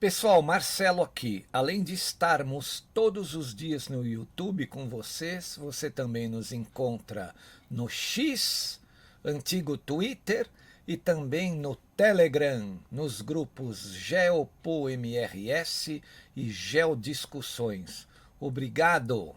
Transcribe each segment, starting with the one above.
Pessoal, Marcelo aqui. Além de estarmos todos os dias no YouTube com vocês, você também nos encontra no X, antigo Twitter, e também no Telegram, nos grupos GeopoMRS e Geodiscussões. Obrigado!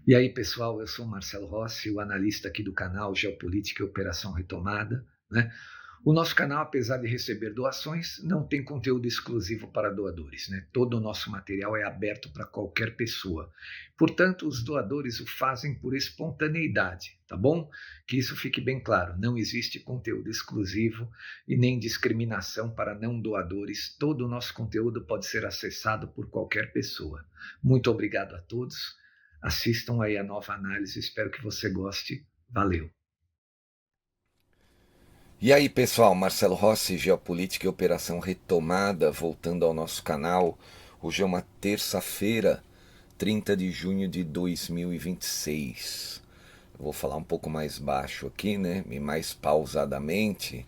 E aí, pessoal, eu sou o Marcelo Rossi, o analista aqui do canal Geopolítica e Operação Retomada, né? O nosso canal, apesar de receber doações, não tem conteúdo exclusivo para doadores, né? Todo o nosso material é aberto para qualquer pessoa. Portanto, os doadores o fazem por espontaneidade, tá bom? Que isso fique bem claro, não existe conteúdo exclusivo e nem discriminação para não doadores. Todo o nosso conteúdo pode ser acessado por qualquer pessoa. Muito obrigado a todos. Assistam aí a nova análise, espero que você goste. Valeu! E aí, pessoal, Marcelo Rossi, Geopolítica e Operação Retomada, voltando ao nosso canal. Hoje é uma terça-feira, 30 de junho de 2026. Eu vou falar um pouco mais baixo aqui, né? E mais pausadamente,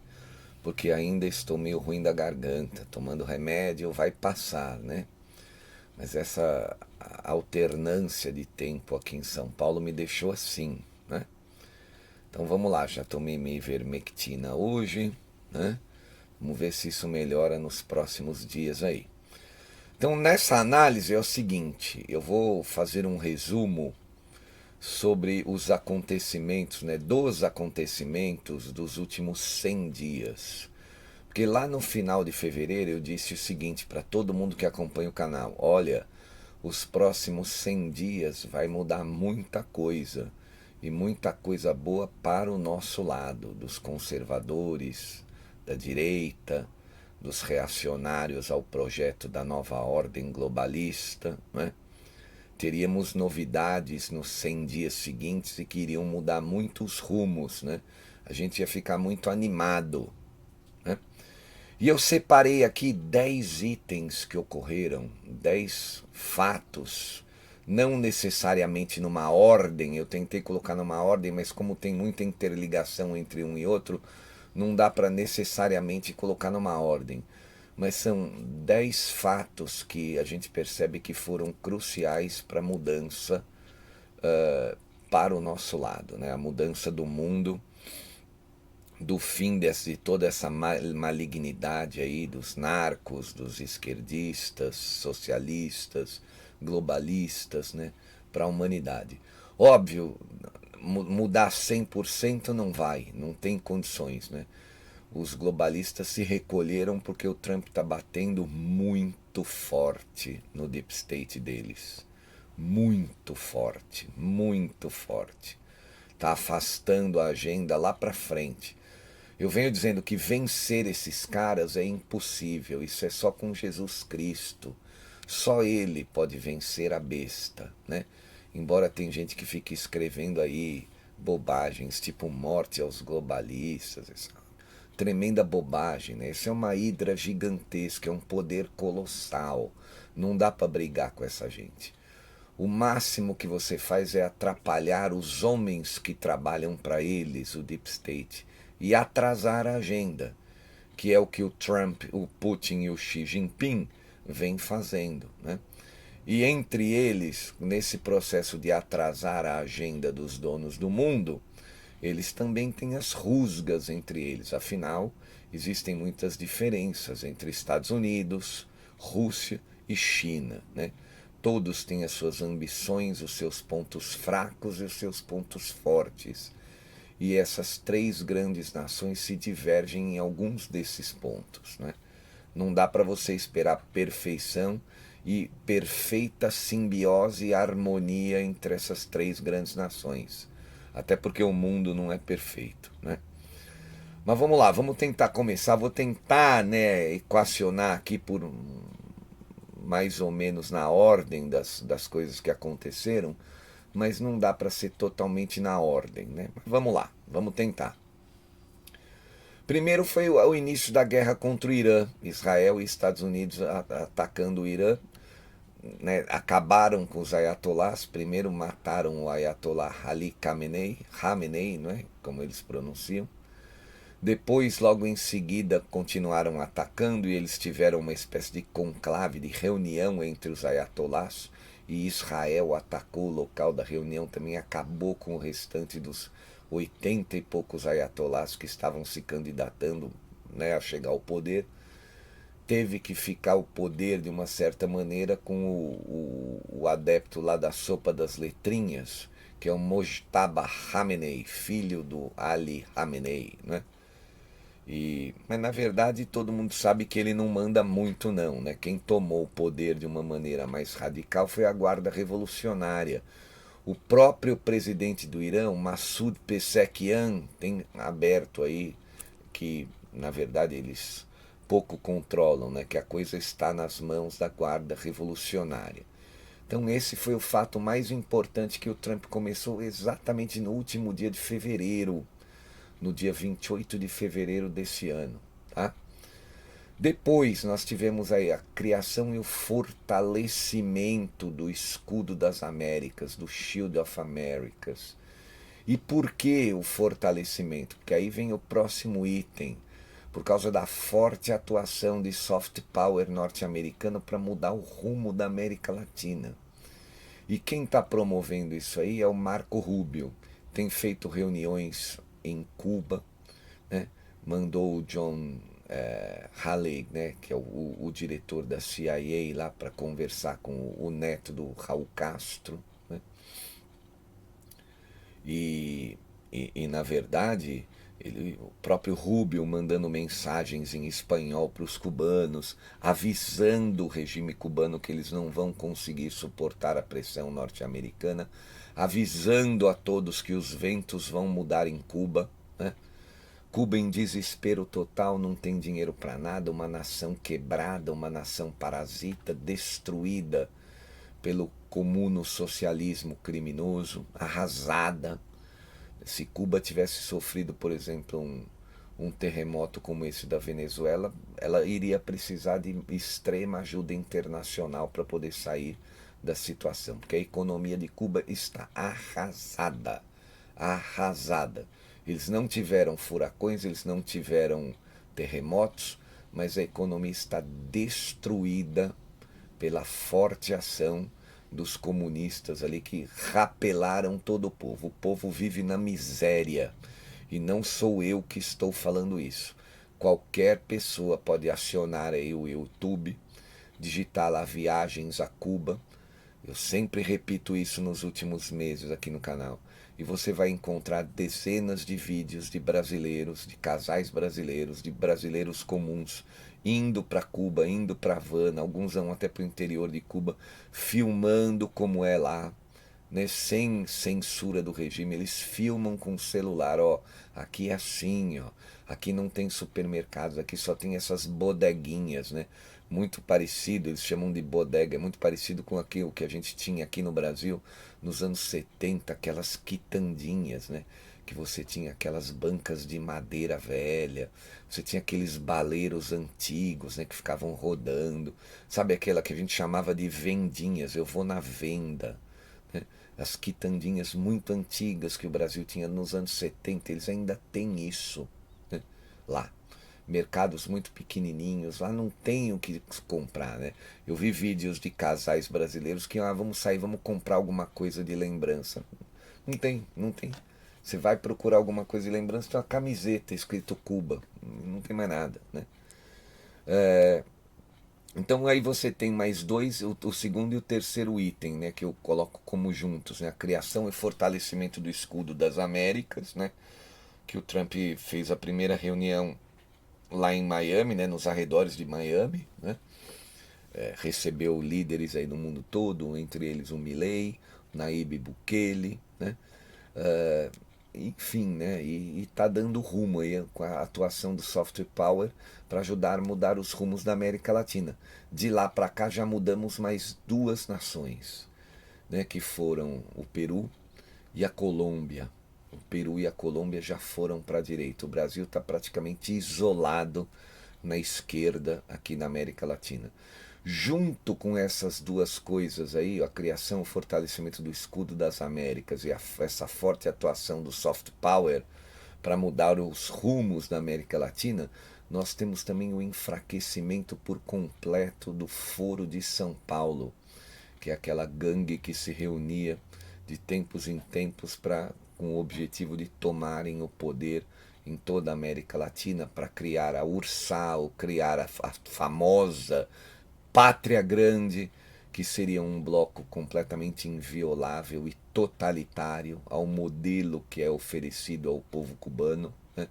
porque ainda estou meio ruim da garganta. Tomando remédio vai passar, né? Mas essa alternância de tempo aqui em São Paulo me deixou assim, né? Então vamos lá, já tomei minha ivermectina hoje, né? Vamos ver se isso melhora nos próximos dias aí. Então nessa análise é o seguinte, eu vou fazer um resumo sobre os acontecimentos, né, dos acontecimentos dos últimos 100 dias. Porque lá no final de fevereiro eu disse o seguinte para todo mundo que acompanha o canal: olha, os próximos 100 dias vai mudar muita coisa. E muita coisa boa para o nosso lado, dos conservadores, da direita, dos reacionários ao projeto da nova ordem globalista, né? Teríamos novidades nos 100 dias seguintes e que iriam mudar muitos rumos, né? A gente ia ficar muito animado, né? E eu separei aqui 10 itens que ocorreram, 10 fatos, não necessariamente numa ordem. Eu tentei colocar numa ordem, mas como tem muita interligação entre um e outro, não dá para necessariamente colocar numa ordem. Mas são 10 fatos que a gente percebe que foram cruciais para a mudança para o nosso lado, né? A mudança do mundo, do fim de toda essa malignidade aí dos narcos, dos esquerdistas, socialistas, globalistas, né, para a humanidade. Óbvio, mudar 100% não vai, não tem condições, né? Os globalistas se recolheram porque o Trump está batendo muito forte no deep state deles. Muito forte, muito forte. Está afastando a agenda lá para frente. Eu venho dizendo que vencer esses caras é impossível. Isso é só com Jesus Cristo. Só Ele pode vencer a besta, né? Embora tem gente que fique escrevendo aí bobagens, tipo morte aos globalistas, essa tremenda bobagem, né? Isso é uma hidra gigantesca, é um poder colossal. Não dá para brigar com essa gente. O máximo que você faz é atrapalhar os homens que trabalham para eles, o Deep State, e atrasar a agenda, que é o que o Trump, o Putin e o Xi Jinping vêm fazendo, né? E entre eles, nesse processo de atrasar a agenda dos donos do mundo, eles também têm as rusgas entre eles. Afinal, existem muitas diferenças entre Estados Unidos, Rússia e China, né? Todos têm as suas ambições, os seus pontos fracos e os seus pontos fortes. E essas três grandes nações se divergem em alguns desses pontos, né? Não dá para você esperar perfeição e perfeita simbiose e harmonia entre essas três grandes nações. Até porque o mundo não é perfeito, né? Mas vamos lá, vamos tentar começar. Vou tentar, né, equacionar aqui por mais ou menos na ordem das coisas que aconteceram, mas não dá para ser totalmente na ordem, né? Mas vamos lá, vamos tentar. Primeiro foi o início da guerra contra o Irã, Israel e Estados Unidos atacando o Irã, né? Acabaram com os ayatolás. Primeiro mataram o ayatollah Ali Khamenei, não é? Como eles pronunciam. Depois, logo em seguida, continuaram atacando e eles tiveram uma espécie de conclave, de reunião entre os ayatolás, e Israel atacou o local da reunião, também acabou com o restante dos 80 e poucos ayatolás que estavam se candidatando, né, a chegar ao poder. Teve que ficar o poder, de uma certa maneira, com o adepto lá da sopa das letrinhas, que é o Mojtaba Khamenei, filho do Ali Khamenei, né? Mas na verdade todo mundo sabe que ele não manda muito não, né? Quem tomou o poder de uma maneira mais radical foi a Guarda Revolucionária. O próprio presidente do Irã, Massoud Pezeshkian, tem aberto aí que na verdade eles pouco controlam, né? Que a coisa está nas mãos da Guarda Revolucionária. Então esse foi o fato mais importante, que o Trump começou exatamente no último dia de fevereiro, no dia 28 de fevereiro desse ano, tá? Depois nós tivemos aí a criação e o fortalecimento do escudo das Américas, do Shield of Americas. E por que o fortalecimento? Porque aí vem o próximo item. Por causa da forte atuação de soft power norte-americano para mudar o rumo da América Latina. E quem está promovendo isso aí é o Marco Rubio. Tem feito reuniões em Cuba, né? Mandou o John Halley, né, que é o diretor da CIA, lá para conversar com o neto do Raul Castro, né? E na verdade, o próprio Rubio mandando mensagens em espanhol para os cubanos, avisando o regime cubano que eles não vão conseguir suportar a pressão norte-americana, avisando a todos que os ventos vão mudar em Cuba, né? Cuba em desespero total, não tem dinheiro para nada, uma nação quebrada, uma nação parasita, destruída pelo comuno-socialismo criminoso, arrasada. Se Cuba tivesse sofrido, por exemplo, um terremoto como esse da Venezuela, ela iria precisar de extrema ajuda internacional para poder sair da situação, porque a economia de Cuba está arrasada, arrasada. Eles não tiveram furacões, eles não tiveram terremotos, mas a economia está destruída pela forte ação dos comunistas ali, que rapelaram todo o povo. O povo vive na miséria, e não sou eu que estou falando isso. Qualquer pessoa pode acionar aí o YouTube, digitar lá viagens a Cuba. Eu sempre repito isso nos últimos meses aqui no canal. E você vai encontrar dezenas de vídeos de brasileiros, de casais brasileiros, de brasileiros comuns, indo para Cuba, indo para Havana, alguns vão até para o interior de Cuba, filmando como é lá, né, sem censura do regime. Eles filmam com o celular, ó, aqui é assim, ó, aqui não tem supermercados, aqui só tem essas bodeguinhas, né? Muito parecido, eles chamam de bodega, é muito parecido com aquilo que a gente tinha aqui no Brasil nos anos 70, aquelas quitandinhas, né? Que você tinha aquelas bancas de madeira velha, você tinha aqueles baleiros antigos, né, que ficavam rodando, sabe, aquela que a gente chamava de vendinhas, eu vou na venda, né? As quitandinhas muito antigas que o Brasil tinha nos anos 70, eles ainda têm isso, né, lá. Mercados muito pequenininhos, lá não tem o que comprar, né? Eu vi vídeos de casais brasileiros que, vamos sair, vamos comprar alguma coisa de lembrança. Não tem, não tem. Você vai procurar alguma coisa de lembrança, tem uma camiseta escrito Cuba, não tem mais nada, né? Então aí você tem mais dois, o segundo e o terceiro item, né, que eu coloco como juntos, né? A criação e fortalecimento do escudo das Américas, né? Que o Trump fez a primeira reunião lá em Miami, né, nos arredores de Miami, né? recebeu líderes aí do mundo todo, entre eles o Milei, Nayib Bukele, né? Enfim, né? E está dando rumo aí com a atuação do soft power para ajudar a mudar os rumos da América Latina. De lá para cá já mudamos mais duas nações, né? Que foram o Peru e a Colômbia. O Peru e a Colômbia já foram para a direita. O Brasil está praticamente isolado na esquerda aqui na América Latina. Junto com essas duas coisas aí, a criação, o fortalecimento do escudo das Américas e essa forte atuação do soft power para mudar os rumos da América Latina, nós temos também o enfraquecimento por completo do Foro de São Paulo, que é aquela gangue que se reunia de tempos em tempos com o objetivo de tomarem o poder em toda a América Latina para criar a URSAL, criar a famosa Pátria Grande, que seria um bloco completamente inviolável e totalitário ao modelo que é oferecido ao povo cubano, né?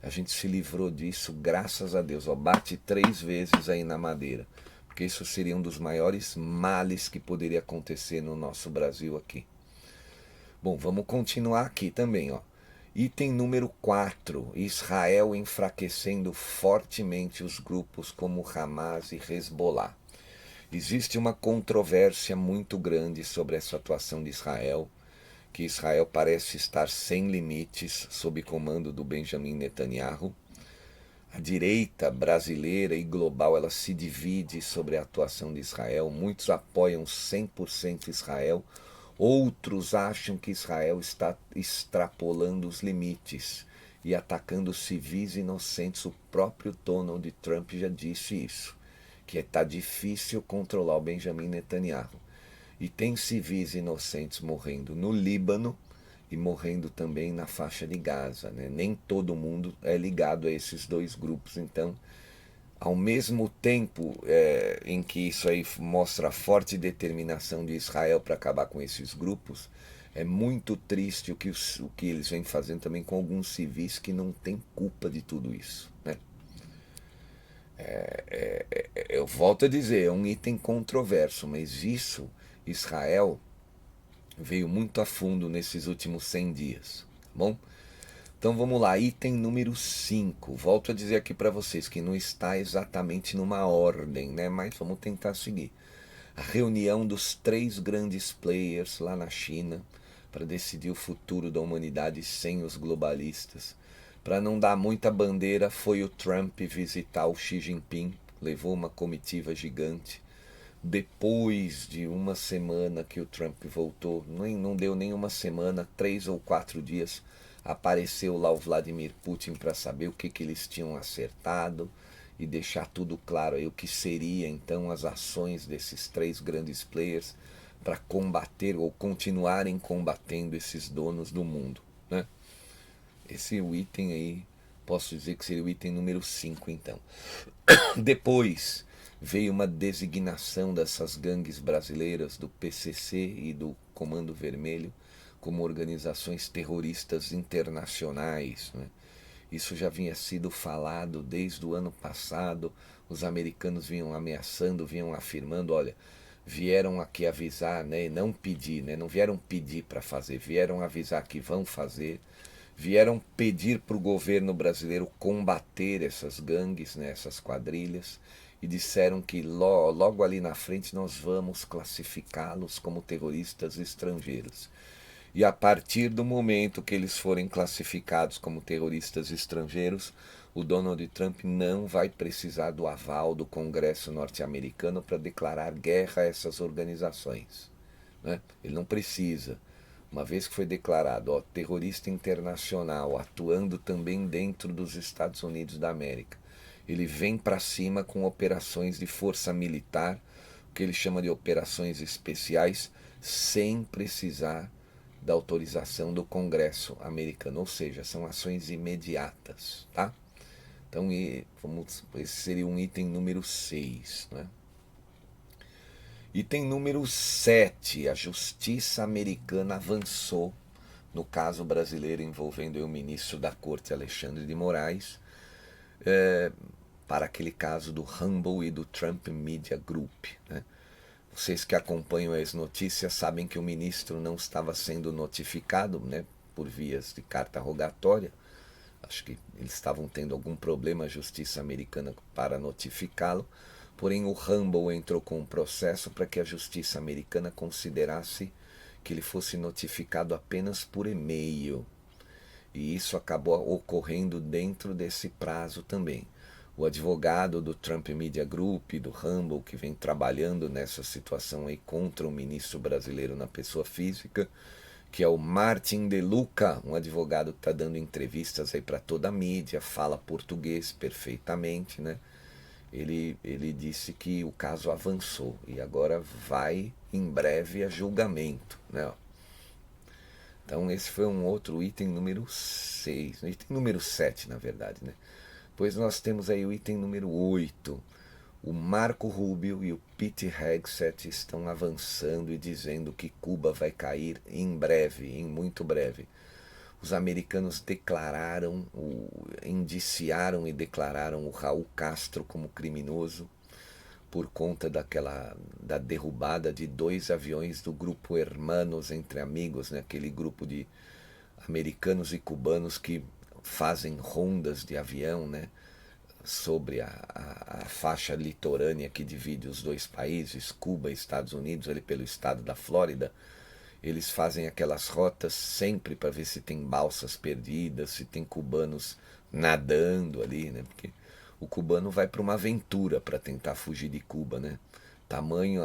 A gente se livrou disso, graças a Deus. Ó, bate 3 vezes aí na madeira, porque isso seria um dos maiores males que poderia acontecer no nosso Brasil aqui. Bom, vamos continuar aqui também, ó. Item número 4, Israel enfraquecendo fortemente os grupos como Hamas e Hezbollah. Existe uma controvérsia muito grande sobre essa atuação de Israel, que Israel parece estar sem limites sob comando do Benjamin Netanyahu. A direita brasileira e global ela se divide sobre a atuação de Israel. Muitos apoiam 100% Israel, outros acham que Israel está extrapolando os limites e atacando civis inocentes. O próprio Donald Trump já disse isso, que está difícil controlar o Benjamin Netanyahu. E tem civis inocentes morrendo no Líbano e morrendo também na faixa de Gaza, né? Nem todo mundo é ligado a esses dois grupos. Então, ao mesmo tempo em que isso aí mostra a forte determinação de Israel para acabar com esses grupos, é muito triste o que eles vêm fazendo também com alguns civis que não têm culpa de tudo isso, né? Eu volto a dizer, é um item controverso, mas isso, Israel veio muito a fundo nesses últimos 100 dias, tá bom? Então vamos lá, item número 5. Volto a dizer aqui para vocês que não está exatamente numa ordem, né? Mas vamos tentar seguir. A reunião dos 3 grandes players lá na China para decidir o futuro da humanidade sem os globalistas. Para não dar muita bandeira, foi o Trump visitar o Xi Jinping, levou uma comitiva gigante. Depois de uma semana que o Trump voltou, não deu nem uma semana, 3 ou 4 dias, apareceu lá o Vladimir Putin para saber o que eles tinham acertado e deixar tudo claro aí o que seria então as ações desses 3 grandes players para combater ou continuarem combatendo esses donos do mundo, né? Esse é o item aí, posso dizer que seria o item número 5 então. Depois veio uma designação dessas gangues brasileiras do PCC e do Comando Vermelho como organizações terroristas internacionais, né? Isso já vinha sido falado desde o ano passado. Os americanos vinham ameaçando, vinham afirmando, olha, vieram aqui avisar, né, e não pedir, né, não vieram pedir para fazer, vieram avisar que vão fazer, vieram pedir para o governo brasileiro combater essas gangues, né, essas quadrilhas, e disseram que logo ali na frente nós vamos classificá-los como terroristas estrangeiros. E a partir do momento que eles forem classificados como terroristas estrangeiros, o Donald Trump não vai precisar do aval do Congresso norte-americano para declarar guerra a essas organizações, né? Ele não precisa. Uma vez que foi declarado, ó, terrorista internacional, atuando também dentro dos Estados Unidos da América, ele vem para cima com operações de força militar, o que ele chama de operações especiais, sem precisar da autorização do Congresso americano, ou seja, são ações imediatas, tá? Então, esse seria um item número 6, né? Item número 7, a justiça americana avançou no caso brasileiro envolvendo o ministro da Corte, Alexandre de Moraes, para aquele caso do Rumble e do Trump Media Group, né? Vocês que acompanham as notícias sabem que o ministro não estava sendo notificado, né, por vias de carta rogatória. Acho que eles estavam tendo algum problema, a justiça americana, para notificá-lo. Porém, o Rumble entrou com um processo para que a justiça americana considerasse que ele fosse notificado apenas por e-mail. E isso acabou ocorrendo dentro desse prazo também. O advogado do Trump Media Group, do Rumble, que vem trabalhando nessa situação aí contra o ministro brasileiro na pessoa física, que é o Martin De Luca, um advogado que está dando entrevistas aí para toda a mídia, fala português perfeitamente, né? Ele disse que o caso avançou e agora vai em breve a julgamento, né? Então esse foi um outro item número 6, item número 7 na verdade, né? Pois nós temos aí o item número 8. O Marco Rubio e o Pete Hegseth estão avançando e dizendo que Cuba vai cair em breve, em muito breve. Os americanos indiciaram e declararam o Raul Castro como criminoso por conta da derrubada de 2 aviões do grupo Hermanos Entre Amigos, né? Aquele grupo de americanos e cubanos que fazem rondas de avião, né, sobre a faixa litorânea que divide os dois países, Cuba e Estados Unidos, ali pelo estado da Flórida. Eles fazem aquelas rotas sempre para ver se tem balsas perdidas, se tem cubanos nadando ali, né? Porque o cubano vai para uma aventura para tentar fugir de Cuba, né? Tamanho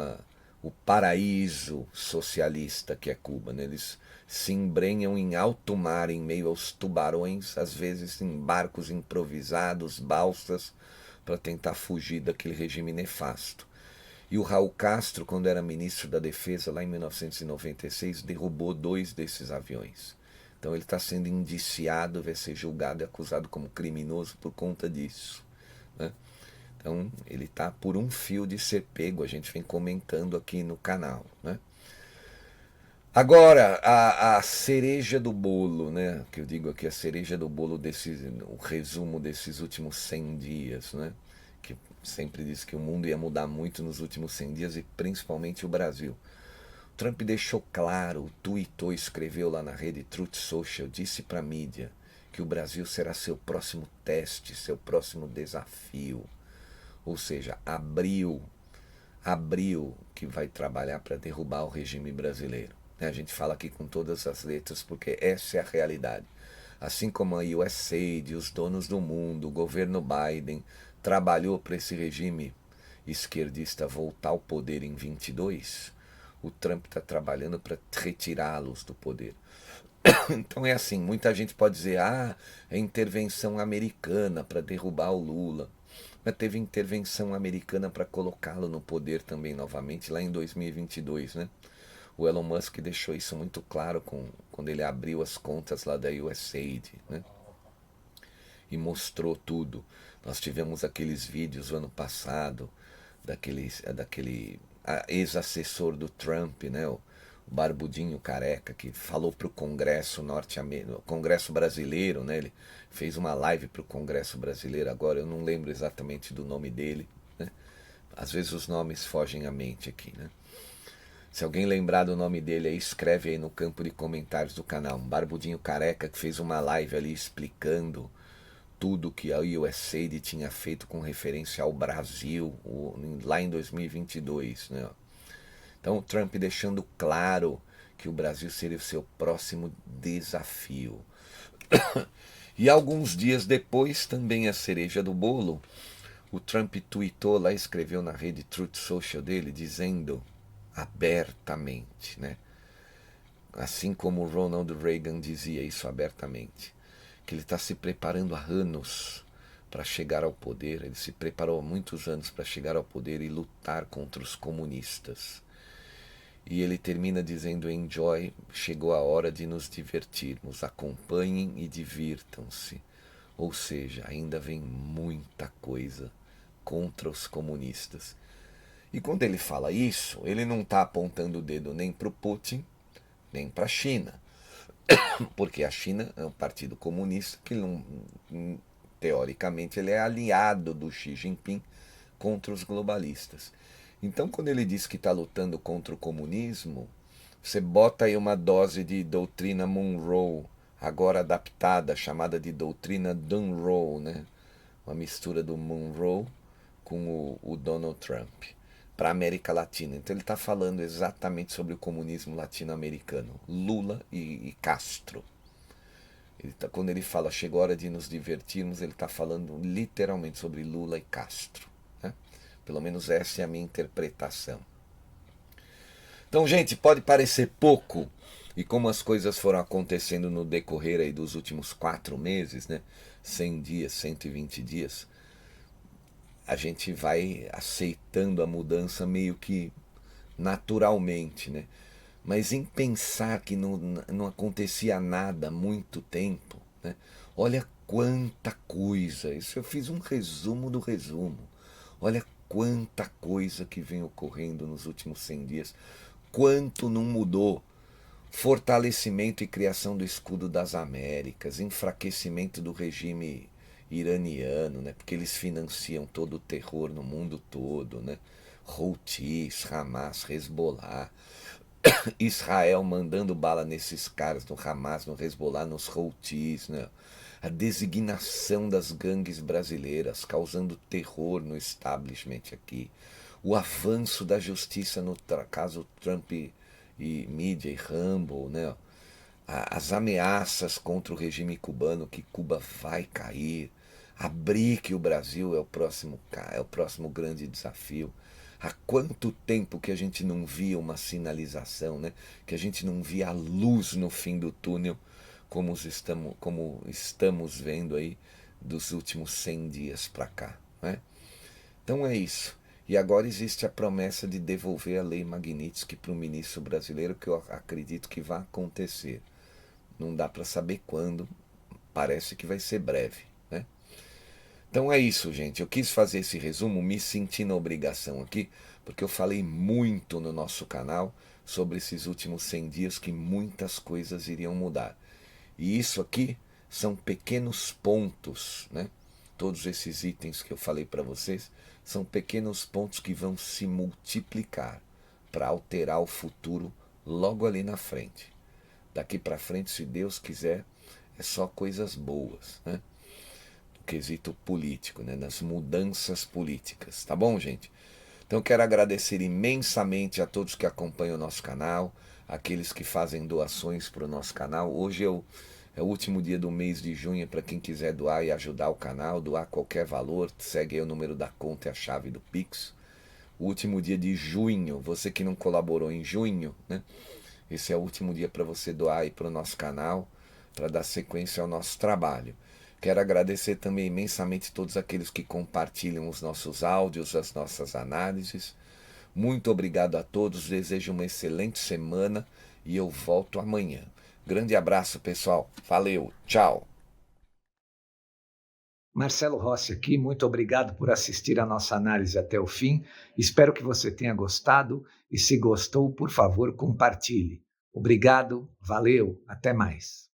o paraíso socialista que é Cuba, né? Eles se embrenham em alto mar em meio aos tubarões, às vezes em barcos improvisados, balsas, para tentar fugir daquele regime nefasto. E o Raul Castro, quando era ministro da Defesa, lá em 1996, derrubou 2 desses aviões. Então ele está sendo indiciado, vai ser julgado e acusado como criminoso por conta disso, né? Então ele está por um fio de ser pego, a gente vem comentando aqui no canal, né? Agora, a cereja do bolo, né? Que eu digo aqui, a cereja do bolo, o resumo desses últimos 100 dias, né? Que sempre disse que o mundo ia mudar muito nos últimos 100 dias e principalmente o Brasil. O Trump deixou claro, tweetou, escreveu lá na rede Truth Social, disse para a mídia que o Brasil será seu próximo teste, seu próximo desafio. Ou seja, abriu que vai trabalhar para derrubar o regime brasileiro. A gente fala aqui com todas as letras porque essa é a realidade. Assim como a USAID, os donos do mundo, o governo Biden trabalhou para esse regime esquerdista voltar ao poder em 22, o Trump está trabalhando para retirá-los do poder. Então é assim, muita gente pode dizer, é intervenção americana para derrubar o Lula. Mas teve intervenção americana para colocá-lo no poder também novamente lá em 2022, né? O Elon Musk deixou isso muito claro quando ele abriu as contas lá da USAID, né? E mostrou tudo. Nós tivemos aqueles vídeos ano passado daquele ex-assessor do Trump, né? O barbudinho careca que falou para o Congresso norte-americano, Congresso brasileiro, né? Ele fez uma live para o Congresso brasileiro agora, eu não lembro exatamente do nome dele, né? Às vezes os nomes fogem à mente aqui, né? Se alguém lembrar do nome dele aí, escreve aí no campo de comentários do canal. Um barbudinho careca que fez uma live ali explicando tudo que a USAID tinha feito com referência ao Brasil lá em 2022, né? Então o Trump deixando claro que o Brasil seria o seu próximo desafio. E alguns dias depois, também a cereja do bolo, o Trump tweetou lá, escreveu na rede Truth Social dele, dizendo abertamente, né? Assim como o Ronald Reagan dizia isso abertamente, que ele está se preparando há anos para chegar ao poder, ele se preparou há muitos anos para chegar ao poder e lutar contra os comunistas. E ele termina dizendo, enjoy, chegou a hora de nos divertirmos, acompanhem e divirtam-se. Ou seja, ainda vem muita coisa contra os comunistas. E quando ele fala isso, ele não está apontando o dedo nem para o Putin, nem para a China. Porque a China é um partido comunista que teoricamente, ele é aliado do Xi Jinping contra os globalistas. Então, quando ele diz que está lutando contra o comunismo, você bota aí uma dose de doutrina Monroe, agora adaptada, chamada de doutrina Dunroe, né? Uma mistura do Monroe com o Donald Trump para a América Latina. Então ele está falando exatamente sobre o comunismo latino-americano, Lula e Castro. Quando ele fala chegou a hora de nos divertirmos, ele está falando literalmente sobre Lula e Castro, né? Pelo menos essa é a minha interpretação. Então, gente, pode parecer pouco, e como as coisas foram acontecendo no decorrer aí dos últimos 4 meses, né? 100 dias, 120 dias, a gente vai aceitando a mudança meio que naturalmente, né? Mas em pensar que não acontecia nada há muito tempo, né? Olha quanta coisa, isso eu fiz um resumo do resumo, olha quanta coisa que vem ocorrendo nos últimos 100 dias, quanto não mudou. Fortalecimento e criação do escudo das Américas, enfraquecimento do regime iraniano, né? Porque eles financiam todo o terror no mundo todo, né? Houthis, Hamas, Hezbollah, Israel mandando bala nesses caras, no Hamas, no Hezbollah, nos Houthis, né? A designação das gangues brasileiras, causando terror no establishment aqui. O avanço da justiça no caso Trump e Mídia e Rumble, né? As ameaças contra o regime cubano, que Cuba vai cair. Abrir que o Brasil é o próximo grande desafio. Há quanto tempo que a gente não via uma sinalização, né? Que a gente não via a luz no fim do túnel, como estamos vendo aí dos últimos 100 dias para cá, né? Então é isso. E agora existe a promessa de devolver a lei Magnitsky para o ministro brasileiro, que eu acredito que vai acontecer. Não dá para saber quando, parece que vai ser breve, né? Então é isso, gente. Eu quis fazer esse resumo, me senti na obrigação aqui, porque eu falei muito no nosso canal sobre esses últimos 100 dias que muitas coisas iriam mudar. E isso aqui são pequenos pontos, né? Todos esses itens que eu falei para vocês são pequenos pontos que vão se multiplicar para alterar o futuro logo ali na frente. Daqui para frente, se Deus quiser, é só coisas boas, né? No quesito político, né? Nas mudanças políticas, tá bom, gente? Então eu quero agradecer imensamente a todos que acompanham o nosso canal, aqueles que fazem doações para o nosso canal. Hoje é o último dia do mês de junho para quem quiser doar e ajudar o canal, doar qualquer valor, segue aí o número da conta e a chave do Pix. O último dia de junho, você que não colaborou em junho, né? Esse é o último dia para você doar aí para o nosso canal, para dar sequência ao nosso trabalho. Quero agradecer também imensamente todos aqueles que compartilham os nossos áudios, as nossas análises. Muito obrigado a todos, desejo uma excelente semana e eu volto amanhã. Grande abraço, pessoal. Valeu, tchau. Marcelo Rossi aqui, muito obrigado por assistir a nossa análise até o fim. Espero que você tenha gostado e se gostou, por favor, compartilhe. Obrigado, valeu, até mais.